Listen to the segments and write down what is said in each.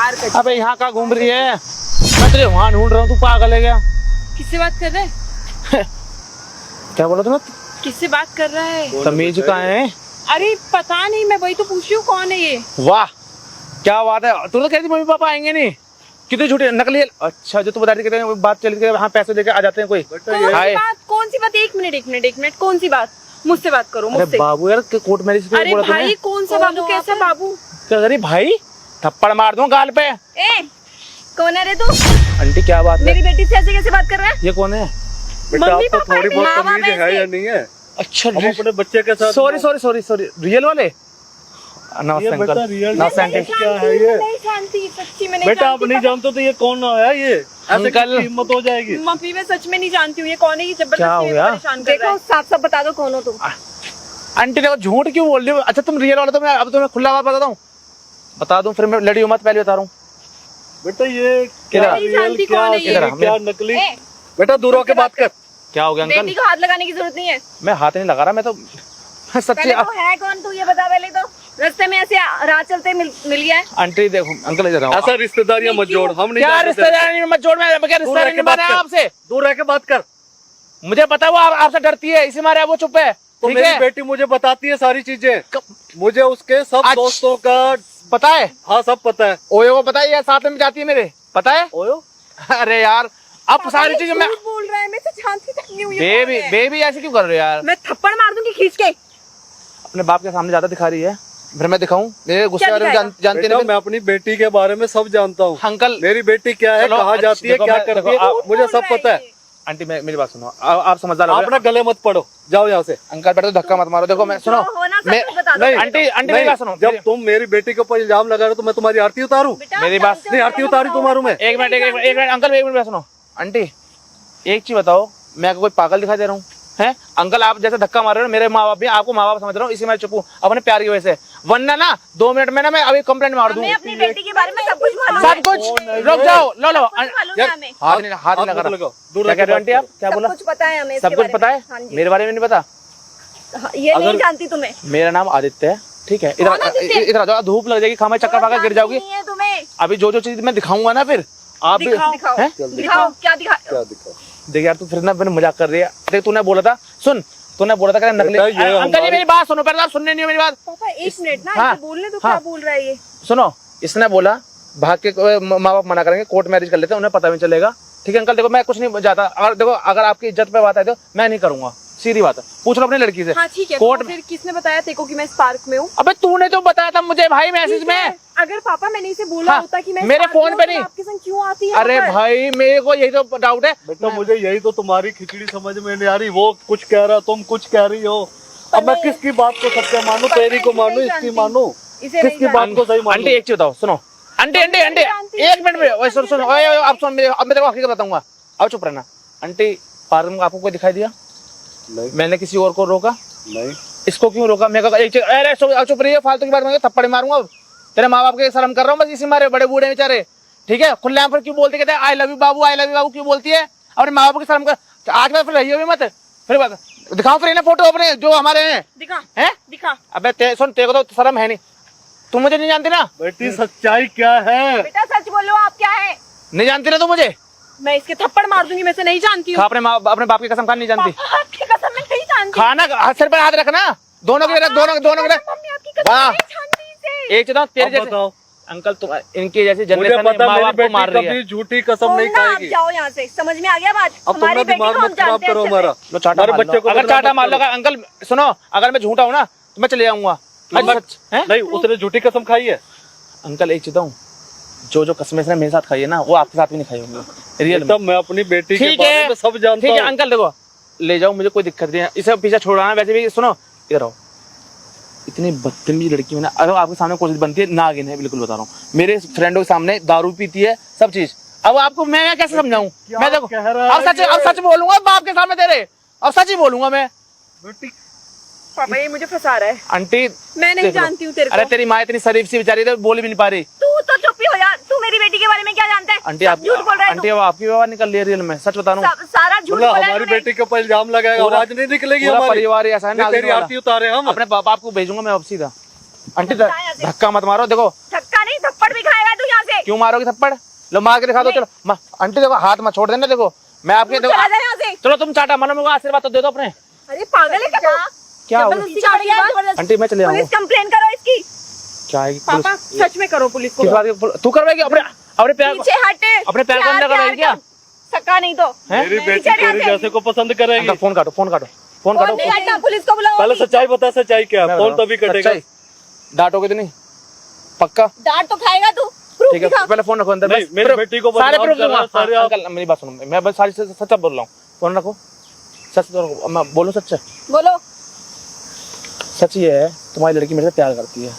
Park. अबे यहाँ कहाँ घूम रही है? मैं तुझे वहाँ ढूंढ रहा हूँ, तू पागल है क्या? किससे बात कर रहा है? क्या बोला तुमने? किससे बात कर रहा है? तमीज कहाँ है? अरे पता नहीं, मैं वही तो पूछ रही हूँ कौन है ये। वाह क्या बात है, तू तो कहती मम्मी पापा आएंगे नहीं, कितने झूठे नकली है। अच्छा जो तू बता रही कहते हैं बात चल के हाँ पैसे लेके आ जाते हैं कोई। कौन सी बात? एक मिनट कौन सी बात? मुझसे बात करो, मुझसे। बाबू यार कोर्ट मैरिज पे अरे बोला भाई तुमने? कौन सा बाबू? कैसा बाबू? अरे भाई थप्पड़ मार दूं गाल पे। ए कौन है रे तू? आंटी क्या बात है? मेरी बेटी से ऐसे कैसे बात कर रहा है? ये कौन है? बेटा आपको थोड़ी बहुत तमीज है या नहीं है? अच्छा अपने बच्चे के साथ। सॉरी रियल वाले। नमस्ते अंकल। नमस्ते आंटी। क्या है ये? नहीं जानती, सच्ची में नहीं बेटा आप जानती। नहीं जानते तो ये कौन है? ये ऐसे अंकल। किसकी हिम्मत हो जाएगी? मम्मी मैं सच में नहीं जानती हूँ ये कौन है। ये क्या हो जबरदस्ती गया? परेशान कर रहा है। साफ साफ बता दो कौन हो तुम। आंटी देखो झूठ क्यों बोल रही हो? अच्छा तुम रियल वाले तो मैं अब तुम्हें खुला बात बताता हूँ, बता दूं फिर मैं लड़ी मत, पहले बता रहा हूँ। बेटा ये क्या किधर? रियल जानती क्या कौन है ये? असली, क्या नकली? बेटा दूर होके बात कर। क्या हो गया अंकल? बेटी को हाथ लगाने की जरूरत नहीं है। मैं हाथ नहीं लगा रहा, मैं तो सच्ची। पहले वो है कौन तू ये बता। पहले तो रास्ते में ऐसे राह चलते मिल गया है। आंटी देखो अंकल इधर आओ। ऐसा रिश्तेदारियां मत जोड़, हम नहीं क्या जानते। रिश्तेदारी मत जोड़, मैं क्या दूर रह रिश्तेदारी के बात निभाना है कर। आपसे? दूर रह के बात कर। मुझे पता है वो आपसे डरती है, इसी मारे वो चुप है। तो ठीक मेरी है बेटी मुझे बताती है सारी चीजें, मुझे उसके सब अच्छा। दोस्तों का पता है, हाँ सब पता है। ओयो को पता है, ये साथ में जाती है मेरे, पता है? ओयो अरे यार अब सारी चीजें मैं झूठ बोल रहा है, मैं तो जानती तक नहीं हूँ ये कौन बेबी है। बेबी ऐसे क्यों कर रहे हो यार? मैं थप्पड़ मार दूंगी खींच के। अपने बाप के सामने ज्यादा दिखा रही है, फिर मैं दिखाऊं? मेरे गुस्से क्या बारे में दिखाएगा? जानते बेटा नहीं मैं अपनी बेटी के बारे में सब जानता हूँ। अंकल। मेरी बेटी क्या है, चलो, कहाँ अच्छा, जाती है, देखो, क्या मैं- करती देखो, है, आप- मुझे सब पता है। आंटी मेरी बात सुनो, आप समझदार हो आप गए। ना गले मत पड़ो, जाओ यहाँ से। अंकल बेटा धक्का मत मारो। देखो मैं सुनो, मैं नहीं आंटी मेरी बात सुनो। जब तुम मेरी बेटी के ऊपर इल्जाम लगा रहे हो तो मैं तुम्हारी आरती उतारूं? मेरी बात नहीं आरती उतारी तुम्हारू मैं। एक मिनट अंकल एक मिनट बात सुनो। आंटी एक चीज बताओ, मैं कोई पागल दिखाई दे रहा हूँ? है अंकल आप जैसे धक्का मार रहे हो, मेरे माँ बाप भी आपको माँ बाप समझ रहा हूँ, इसी में चुप हूँ अपने प्यार की वजह से, वरना ना 2 मिनट में ना मैं अभी कंप्लेंट मार दूँ। अपनी बेटी के बारे में सब कुछ मालूम है। सब कुछ रुक जाओ, लो मालूम है हमें। हाथ नहीं लगा रहा। दूर क्या कह रहे हो आंटी आप? क्या सब बोला? कुछ पता है हमें। सब कुछ पता है? मेरे बारे में नहीं पता? ये नहीं जानती तुम्हें। मेरा नाम आदित्य है, ठीक है? इधर आ जाओ, धूप लग जाएगी, खामा चक्कर खाकर गिर जाओगी। तुम्हें अभी जो चीज मैं दिखाऊंगा ना फिर आप भी दिखाओ हैं? दिखाओ क्या दिखा। क्या दिखाओ? देख यार तू फिर ना मैंने मजाक कर रही है। देख तूने बोला था, सुन तूने बोला था कि नकली। बेटा, ये अंकल हमारी- ये मेरी बात सुनो, पहले आप सुनने नहीं हो मेरी बात। पापा एक मिनट ना हाँ, इसे बोलने तो हाँ। क्या बोल रहा है ये। सुनो इसने बोला भाग के माँ बाप मना करेंगे, कोर्ट मैरिज कर लेते हैं, उन्हें पता भी चलेगा। ठीक है अंकल देखो मैं कुछ नहीं जाता, अगर देखो अगर आपकी इज्जत पे बात है तो मैं नहीं करूंगा, सीधी बात है। पूछ लो अपनी लड़की से। हाँ ठीक है, कोर्ट तो फिर किसने बताया तेरे को कि मैं इस पार्क में हूँ? अबे तूने तो बताया था मुझे भाई मैसेज में। अगर पापा मैंने इसे बोला हाँ, होता कि मैं इस मेरे पार्क में फोन हूँ, पे तो नहीं। आपके संग क्यों आती है? अरे भाई मेरे को यही तो डाउट है। बेटा मुझे यही तो तुम्हारी खिचड़ी समझ में नहीं आ रही, वो कुछ कह रहा तुम कुछ कह रही हो। अब मैं किसकी बात को सत्य मानूं, तेरी को मानूं, इसकी मानूं, किसकी बात को सही मानूं? आंटी एक चीज बताओ, सुनो आंटी एक मिनट में सुन आप सुन, अब मैं तेरे को हकीकत बताऊंगा, अब चुप रहना। आंटी पार्क में आपको कोई दिखाई दिया? नहीं मैंने किसी और को रोका? नहीं। इसको क्यों रोका? मैं अरे चुप रही है, फालतू की बात में थप्पड़ मारूंगा। तेरे माँ बाप के शर्म कर रहा हूँ बस, इसी मारे बड़े बूढ़े बेचारे। ठीक है खुलेआम पर क्यों बोलते, कहते आई लव यू बाबू क्यों बोलती है? अपने माँ बाप की शर्म कर। आज बार फिर रही हो मत, फिर दिखाओ फिर ना फोटो अपने जो हमारे हैं। दिखा। अबे सुन तेरे को तो शर्म है नहीं, तुम मुझे नहीं जानती ना? बेटी सच्चाई क्या है? बेटा सच बोलो, आप क्या है? नहीं जानती ना तू मुझे? मैं इसके थप्पड़ मार दूंगी, मैं से नहीं जानती हूँ। अपने बाप की कसम खा नहीं जानती? पापा, आपकी कसम मैं नहीं जानती। खाना सिर पर हाथ रखना, दोनों की दोनों मम्मी आपकी कसम वाह। नहीं जानती इसे। एक चीज तेरे अब जैसे बताओ। अंकल तुम इनकी जैसी मुझे जनरेशन पता माँ मेरी बाप को मार बेटी रही है। कभी झूठी कसम नहीं बोलना, आप खाएगी। जाओ यहाँ से, समझ में आ गया बात? अब तुम हमारी ना बेटी दिमाग को हम मत खराब जानते हैं करो अच्छे से। हमारा। लो चाटा हमारे मार बच्चे लो। को अगर बदनाम चाटा मत मार लो करो। अंकल सुनो, अगर मैं झूठा हूँ ना तो मैं चले जाऊंगा। नहीं उसने झूठी कसम खाई है। अंकल एक चीज हूँ, जो कसमें इसने मेरे साथ खाई है ना वो आपके साथ भी नहीं खाई होंगी रियल में। तब मैं अपनी बेटी के ठीक बारे है में सब जानता ठीक है हूँ। अंकल देखो ले जाओ, मुझे कोई दिक्कत नहीं है, इसे पीछे छोड़ाना। वैसे भी सुनो इधर आओ, इतनी बदतमीज लड़की मैंने अगर आपके सामने कोशिश बनती है, नागिन है बिल्कुल बता रहा हूँ। मेरे फ्रेंडों के सामने दारू पीती है सब चीज, अब आपको मैं कैसे समझाऊं? मैं देखो कह रहा है अब सच बोलूंगा बाप के सामने तेरे, अब सच ही बोलूंगा मैं। बेटी पापा ये मुझे फंसा रहा है। आंटी मैं नहीं जानती हूँ तेरे को। अरे तेरी माँ इतनी शरीफ सी बेचारी है, बोल भी नहीं पा रही। तू तो चुप ही हो यार, तू मेरी बेटी के बारे में क्या जानता है? आंटी सब आप झूठ बोल रहा है आंटी अब आपकी बात निकल रही है रियल में, सच बता रहा हूँ। सारा झूठ बोला बोला है हमारी तूने। बेटी के ऊपर इल्जाम लगाएगा, पूरा- आवाज नहीं निकलेगी पूरा हमारी। परिवार ही ऐसा है ना, तेरी आरती उतारे हम। अपने बाप को भेजूंगा मैं अब सीधा। आंटी धक्का मत मारो, देखो धक्का नहीं थप्पड़ भी खाएगा तू यहाँ से। क्यों मारोगे थप्पड़? लो मार के दिखा दो, चलो आंटी देखो हाथ मत छोड़ देना, देखो मैं आपके चला जाए यहाँ से। चलो तुम चाटा मानो, मेरे को आशीर्वाद तो दे दो अपने। अरे पागल है क्या? क्या हुआ? जबरदस्ती कर रही है? आंटी मैं चले पुलिस कंप्लेन करो इसकी। क्या है पापा सच में करो पुलिस को। किस बात की? तू करवाएगी अपने अपने प्यार पीछे हटे, अपने प्यार को अंदर करवाएगी क्या? सका नहीं तो मेरी बेटी तेरे जैसे को पसंद करेगी। अंकल फोन काटो, फोन काटो, फोन काटो। नहीं हटना, पुलिस को बुलाओ। पहले सच्चाई बता, सच्चाई क्या है? फोन तभी कटेगा। सच्चाई। डांटोगे तो नहीं? पक्का? डांट तो खाएगा तू। प्रूफ ठीक है, दिखा। पहले फोन रखो अंदर। नहीं, बस मेरी बेटी को सारे बदनाम प्रूफ कर रहा है, दूंगा। सारे आप- अंकल मेरी बात सुनो, मैं बस सारी सच्चा बोल रहा हूँ। फोन रखो, सच तो मैं बोलूं, सच बोलो। सच ये है, तुम्हारी लड़की मेरे से प्यार करती है,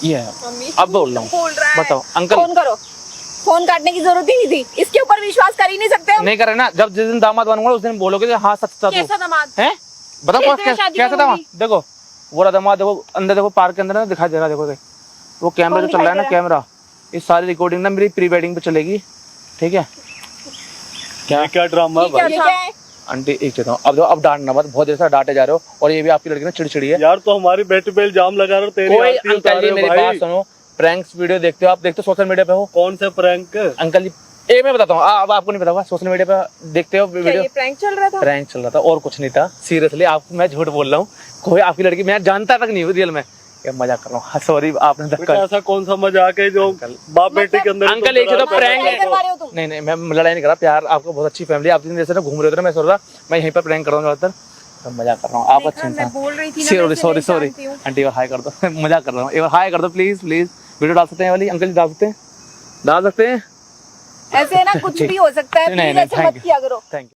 ये है। अब बोल रहा हूँ, बताओ अंकल। फोन करो। फोन काटने की जरूरत ही नहीं थी, इसके ऊपर विश्वास कर ही नहीं सकते हम। नहीं करे ना, जब जिस दिन दामाद बनूंगा उस दिन बोलोगे कि हाँ सच था। कैसा दामाद? है बताओ कैसे कैसा शादी कैसा दामाद? करोगी? देखो वो रहा दामाद, देखो अंदर, देखो पार्क के अंदर ना दिखाई दे रहा, देखो वो कैमरा जो चल रहा है ना, कैमरा, ये सारी रिकॉर्डिंग ना मेरी प्री वेडिंग पे चलेगी, ठीक है? क्या ड्रामा है भाई? ये क्या है? आंटी एक चीज हूँ, अब देखो, अब डांटना मत, बहुत देर से डांटे जा रहे हो, और ये भी आपकी लड़की ना चिड़चिड़ी है यार। तो हमारी बेटी पे इल्जाम लगा रहे हो, तेरी कोई। आरती उतार अंकल जी रहे हो मेरी भाई। बात सुनो, प्रैंक्स वीडियो देखते हो आप? देखते हो सोशल मीडिया पे हो? कौन से प्रैंक? अंकल जी ये मैं बताता हूँ, अब आपको नहीं पता होगा, सोशल मीडिया पे देखते हो क्या वीडियो? ये प्रैंक चल रहा था? प्रैंक चल रहा था और कुछ नहीं था, सीरियसली आपको मैं झूठ बोल रहा हूँ। कोई आपकी लड़की मैं जानता तक नहीं हूँ रियल में, क्या मजाक कर रहा हूँ, सॉरी आपने बेटा, धक्का। ऐसा कौन सा मजाक है जो बाप बेटी के अंदर? अंकल एक तो प्रैंक लड़ाई करवा रहे हो तुम? नहीं मैं लड़ाई नहीं कर रहा, प्यार, आपको बहुत अच्छी फैमिली, आप जैसे ना घूम रहे थे ना, मैं सोच रहा मैं यहीं पर प्रैंक कर रहा हूँ ज्यादातर, मजाक कर रहा हूँ। आप अच्छे मैं इंसान। बोल रही थी ना, सॉरी मैं सॉरी इसे नहीं सॉरी जानती हूँ। आंटी एक बार हाई कर दो मजाक कर रहा हूँ, एक बार हाई कर दो प्लीज प्लीज। वीडियो डाल सकते हैं वाली? अंकल जी डाल सकते हैं? डाल सकते हैं? ऐसे है ना, कुछ भी हो सकता है, नहीं, प्लीज ऐसे thank मत you. किया करो। Thank you.